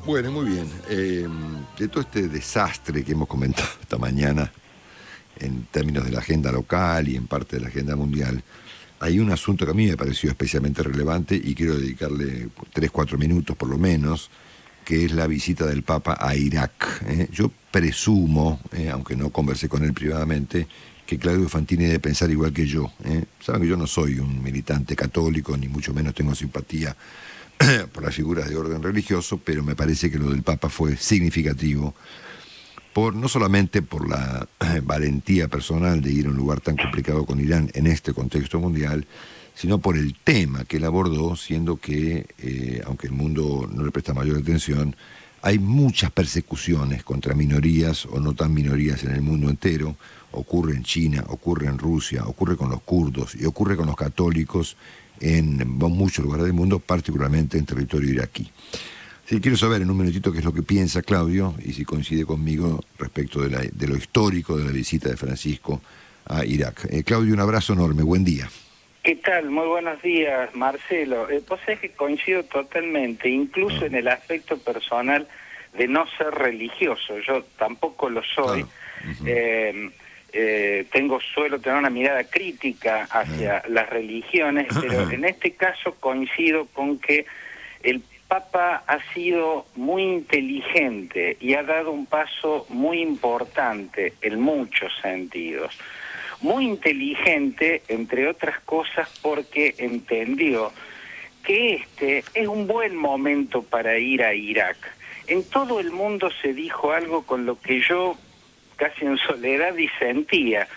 Bueno, muy bien. De todo este desastre que hemos comentado esta mañana en términos de la agenda local y en parte de la agenda mundial, hay un asunto que a mí me pareció especialmente relevante y quiero dedicarle 3, 4 minutos por lo menos, que es la visita del Papa a Irak. Yo presumo, aunque no conversé con él privadamente, que Claudio Fantini debe pensar igual que yo. Saben que yo no soy un militante católico, ni mucho menos tengo simpatía por las figuras de orden religioso, pero me parece que lo del Papa fue significativo, no solamente por la valentía personal de ir a un lugar tan complicado con Irán en este contexto mundial, sino por el tema que él abordó, siendo que, aunque el mundo no le presta mayor atención, hay muchas persecuciones contra minorías o no tan minorías en el mundo entero. Ocurre en China, ocurre en Rusia, ocurre con los kurdos y ocurre con los católicos en muchos lugares del mundo, particularmente en territorio iraquí. Sí, quiero saber en un minutito qué es lo que piensa Claudio y si coincide conmigo respecto de lo histórico de la visita de Francisco a Irak. Claudio, un abrazo enorme, buen día. ¿Qué tal? Muy buenos días, Marcelo. Vos sabés que coincido totalmente, incluso en el aspecto personal de no ser religioso. Yo tampoco lo soy. Suelo tener una mirada crítica hacia las religiones, pero en este caso coincido con que el Papa ha sido muy inteligente y ha dado un paso muy importante en muchos sentidos. Muy inteligente, entre otras cosas, porque entendió que este es un buen momento para ir a Irak. En todo el mundo se dijo algo con lo que yo, casi en soledad, disentía,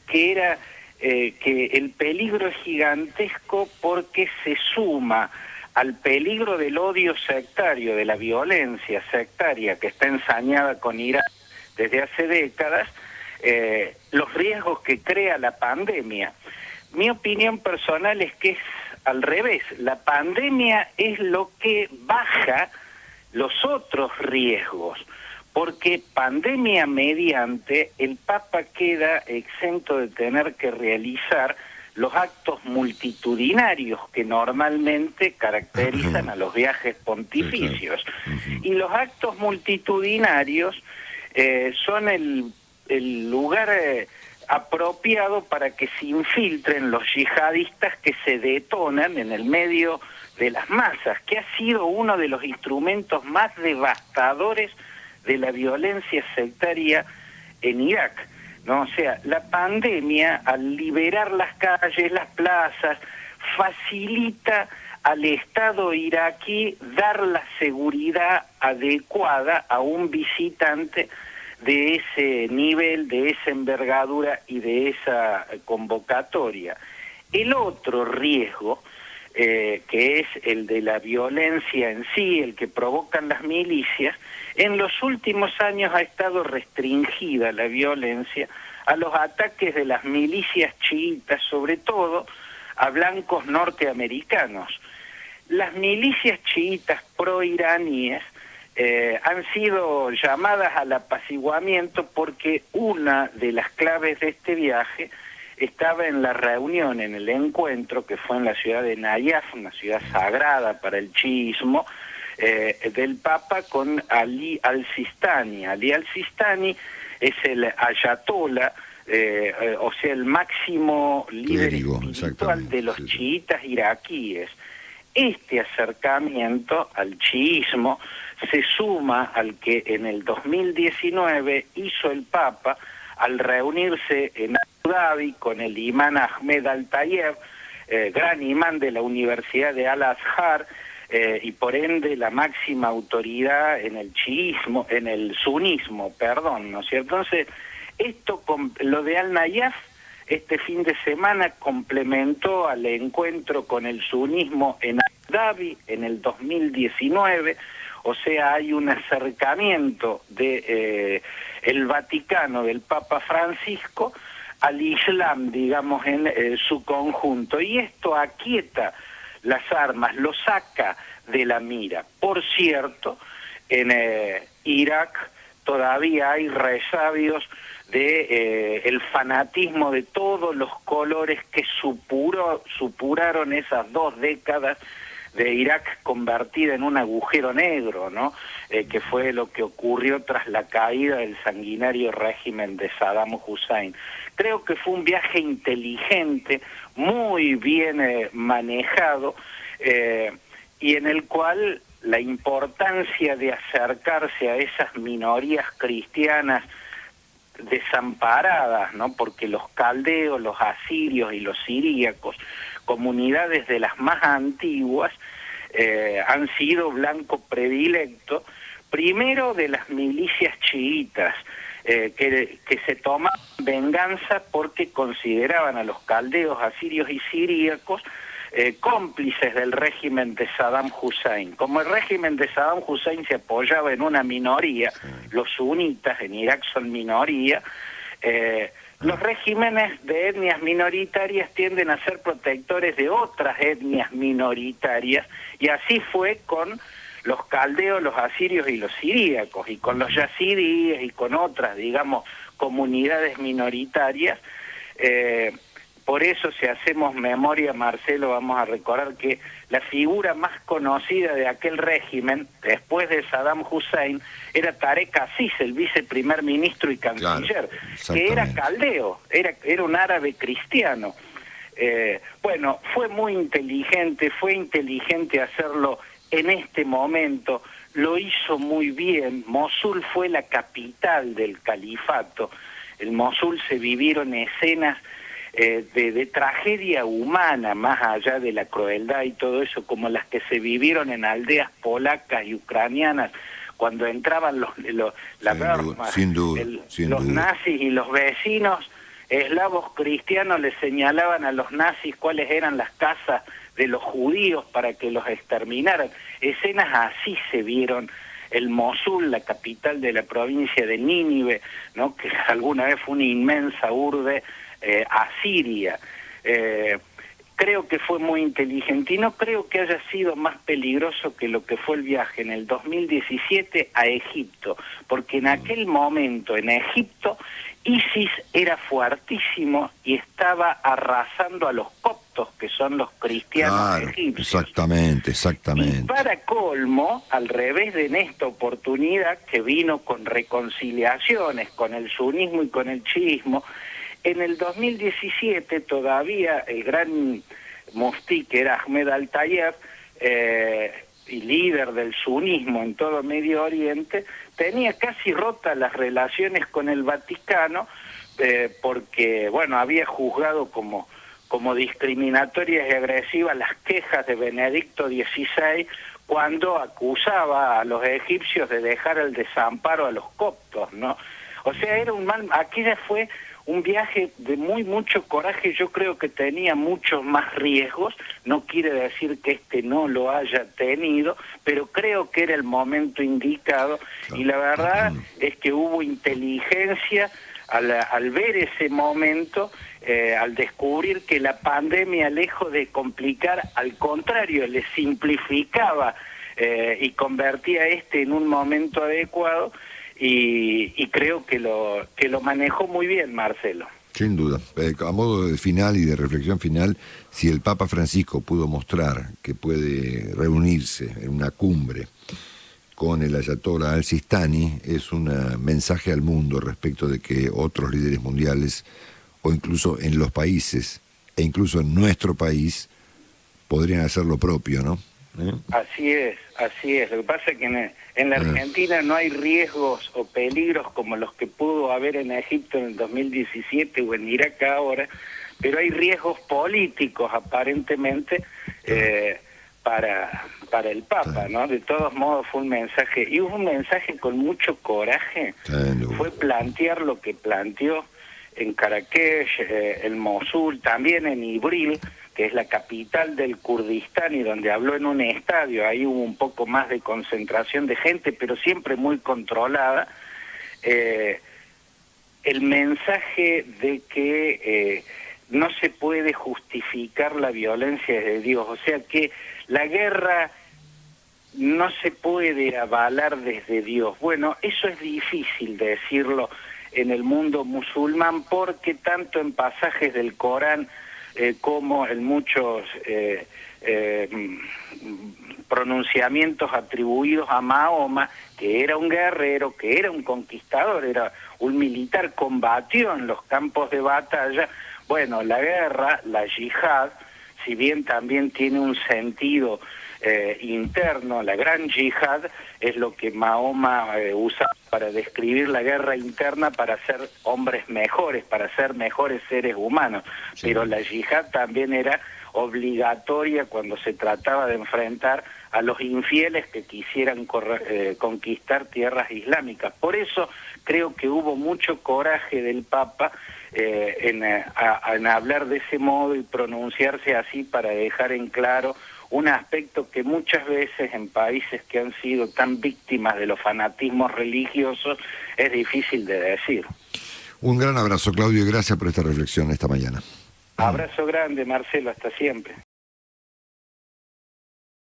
que era que el peligro es gigantesco porque se suma al peligro del odio sectario, de la violencia sectaria que está ensañada con Irak desde hace décadas, los riesgos que crea la pandemia. Mi opinión personal es que es al revés. La pandemia es lo que baja los otros riesgos, porque pandemia mediante, el Papa queda exento de tener que realizar los actos multitudinarios que normalmente caracterizan a los viajes pontificios. Y los actos multitudinarios son el lugar apropiado para que se infiltren los yihadistas que se detonan en el medio de las masas, que ha sido uno de los instrumentos más devastadores de la violencia sectaria en Irak, ¿no? O sea, la pandemia, al liberar las calles, las plazas, facilita al Estado iraquí dar la seguridad adecuada a un visitante de ese nivel, de esa envergadura y de esa convocatoria. El otro riesgo, que es el de la violencia en sí, el que provocan las milicias, en los últimos años ha estado restringida la violencia a los ataques de las milicias chiitas, sobre todo a blancos norteamericanos. Las milicias chiitas pro-iraníes han sido llamadas al apaciguamiento porque una de las claves de este viaje estaba en la reunión, en el encuentro que fue en la ciudad de Nayaf, una ciudad sagrada para el chiismo, del Papa con Ali al-Sistani. Ali al-Sistani es el ayatollah, o sea, el máximo líder espiritual de los chiitas iraquíes. Este acercamiento al chiismo se suma al que en el 2019 hizo el Papa al reunirse en Abu Dhabi con el imán Ahmed Al-Tayeb, gran imán de la Universidad de Al-Azhar, y por ende la máxima autoridad en el chiismo, en el sunismo, perdón, ¿no es cierto? Entonces, lo de Al-Nayaf, este fin de semana complementó al encuentro con el sunismo en Abu Dhabi en el 2019, o sea, hay un acercamiento de el Vaticano, del Papa Francisco, al Islam, digamos, en su conjunto, y esto aquieta las armas, lo saca de la mira. Por cierto, en Irak todavía hay resabios de el fanatismo de todos los colores que supuraron esas 2 décadas de Irak convertida en un agujero negro, ¿no? Que fue lo que ocurrió tras la caída del sanguinario régimen de Saddam Hussein. Creo que fue un viaje inteligente, muy bien manejado, y en el cual la importancia de acercarse a esas minorías cristianas desamparadas, ¿no? Porque los caldeos, los asirios y los siríacos, comunidades de las más antiguas, han sido blanco predilecto, primero de las milicias chiitas, que se tomaban venganza porque consideraban a los caldeos, asirios y siríacos cómplices del régimen de Saddam Hussein. Como el régimen de Saddam Hussein se apoyaba en una minoría, los sunitas en Irak son minoría, los regímenes de etnias minoritarias tienden a ser protectores de otras etnias minoritarias, y así fue con los caldeos, los asirios y los siríacos, y con los yazidíes y con otras, digamos, comunidades minoritarias. Por eso, si hacemos memoria, Marcelo, vamos a recordar que la figura más conocida de aquel régimen, después de Saddam Hussein, era Tarek Aziz, el viceprimer ministro y canciller, que era caldeo, era un árabe cristiano. Bueno, fue inteligente hacerlo en este momento, lo hizo muy bien. Mosul fue la capital del califato. En Mosul se vivieron escenas de tragedia humana, más allá de la crueldad y todo eso, como las que se vivieron en aldeas polacas y ucranianas, cuando entraban los nazis, y los vecinos eslavos cristianos les señalaban a los nazis cuáles eran las casas de los judíos para que los exterminaran. Escenas así se vieron el Mosul, la capital de la provincia de Nínive, ¿no? Que alguna vez fue una inmensa urbe asiria. Creo que fue muy inteligente y no creo que haya sido más peligroso que lo que fue el viaje en el 2017 a Egipto, porque en aquel momento en Egipto ISIS era fuertísimo y estaba arrasando a los coptos, que son los cristianos egipcios. Exactamente. Y para colmo, al revés de en esta oportunidad, que vino con reconciliaciones con el sunismo y con el chiismo, en el 2017 todavía el gran muftí, que era Ahmed Al-Tayeb, y líder del sunismo en todo Medio Oriente, tenía casi rotas las relaciones con el Vaticano, porque, bueno, había juzgado como discriminatorias y agresivas las quejas de Benedicto XVI cuando acusaba a los egipcios de dejar el desamparo a los coptos, ¿no? O sea, era aquella fue un viaje de mucho coraje. Yo creo que tenía muchos más riesgos, no quiere decir que este no lo haya tenido, pero creo que era el momento indicado, y la verdad es que hubo inteligencia al ver ese momento, al descubrir que la pandemia, lejos de complicar, al contrario, le simplificaba y convertía en un momento adecuado. Y creo que lo manejó muy bien, Marcelo. Sin duda. A modo de final y de reflexión final, si el Papa Francisco pudo mostrar que puede reunirse en una cumbre con el ayatolá al-Sistani, es un mensaje al mundo respecto de que otros líderes mundiales, o incluso en los países, e incluso en nuestro país, podrían hacer lo propio, ¿no? Así es. Lo que pasa es que en la Argentina no hay riesgos o peligros como los que pudo haber en Egipto en el 2017 o en Irak ahora, pero hay riesgos políticos aparentemente para el Papa, ¿no? De todos modos fue un mensaje, y un mensaje con mucho coraje, fue plantear lo que planteó en Caracas, en Mosul, también en Ibril, que es la capital del Kurdistán, y donde habló en un estadio. Ahí hubo un poco más de concentración de gente, pero siempre muy controlada. El mensaje de que no se puede justificar la violencia de Dios, o sea que la guerra no se puede avalar desde Dios. Bueno, eso es difícil decirlo en el mundo musulmán, porque tanto en pasajes del Corán como en muchos pronunciamientos atribuidos a Mahoma, que era un guerrero, que era un conquistador, era un militar, combatió en los campos de batalla. Bueno, la guerra, la yihad, si bien también tiene un sentido interno, la gran yihad es lo que Mahoma usa para describir la guerra interna, para ser hombres mejores, para ser mejores seres humanos. Sí. Pero la yihad también era obligatoria cuando se trataba de enfrentar a los infieles que quisieran conquistar tierras islámicas. Por eso creo que hubo mucho coraje del Papa en hablar de ese modo y pronunciarse así, para dejar en claro un aspecto que muchas veces en países que han sido tan víctimas de los fanatismos religiosos es difícil de decir. Un gran abrazo, Claudio, y gracias por esta reflexión esta mañana. Abrazo grande, Marcelo, hasta siempre.